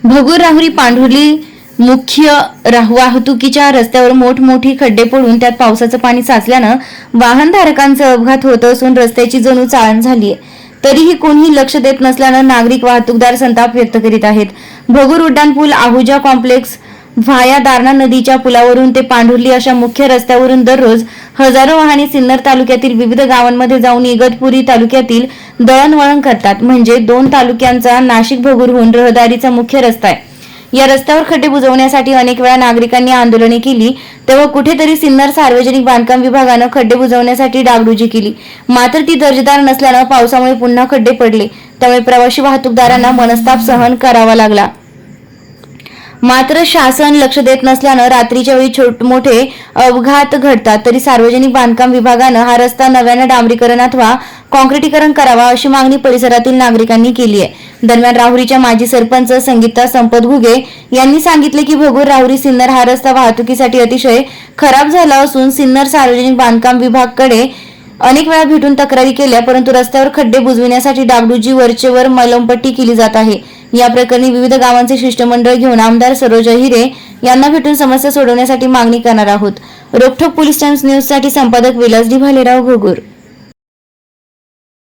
भगूर राहुरी पांढुर्ली मुख्य वाहतुकीच्या रस्त्यावर मोठमोठी खड्डे पडून त्यात पावसाचं पाणी साचल्यानं वाहनधारकांचा अपघात होत असून रस्त्याची जणू चाळण झालीय. तरीही कोणीही लक्ष देत नसल्यानं नागरिक वाहतूकदार संताप व्यक्त करीत आहेत. भगूर उड्डाणपूल, आहुजा कॉम्प्लेक्स, व्हाया दारणा नदीच्या पुलावरून ते पांढुर्ली अशा मुख्य रस्त्यावरून दररोज हजारो वाहने सिन्नर तालुक्यातील विविध गावांमध्ये जाऊन इगतपुरी तालुक्यातील दळणवळण करतात. म्हणजे 2 तालुक्यांचा नाशिक भगूरहून रहदारीचा मुख्य रस्ता आहे. या रस्त्यावर खड्डे बुजवण्यासाठी अनेक वेळा नागरिकांनी आंदोलने केली, तेव्हा कुठेतरी सिन्नर सार्वजनिक बांधकाम विभागानं खड्डे बुजवण्यासाठी डागडुजी केली. मात्र ती दर्जेदार नसल्यानं पावसामुळे पुन्हा खड्डे पडले, त्यामुळे प्रवासी वाहतूकदारांना मनस्ताप सहन करावा लागला. मात्र शासन लक्ष देत नसल्यानं रात्रीच्या वेळी मोठे अपघात घडतात. तरी सार्वजनिक बांधकाम विभागानं हा रस्ता नव्यानं डांबरीकरण अथवा काँक्रिटीकरण करावा अशी मागणी परिसरातील नागरिकांनी केली आहे. दरम्यान राहुरीच्या माजी सरपंच संगीता संपत घुगे यांनी सांगितले की भगूर राहुरी सिन्नर हा रस्ता वाहतुकीसाठी अतिशय खराब झाला असून सिन्नर सार्वजनिक बांधकाम विभागाकडे अनेक वेळा भेटून तक्रारी केल्या, परंतु रस्त्यावर खड्डे बुजविण्यासाठी डागडुजी वरचेवर मलमपट्टी केली जात आहे. या प्रकरणी विविध गावांचे शिष्टमंडळ घेऊन आमदार सरोज हिरे यांना भेटून समस्या सोडवण्यासाठी मागणी करणार आहोत. रोखठोक पोलीस टाइम्स न्यूज साठी संपादक विलास डी भालेराव, भगूर.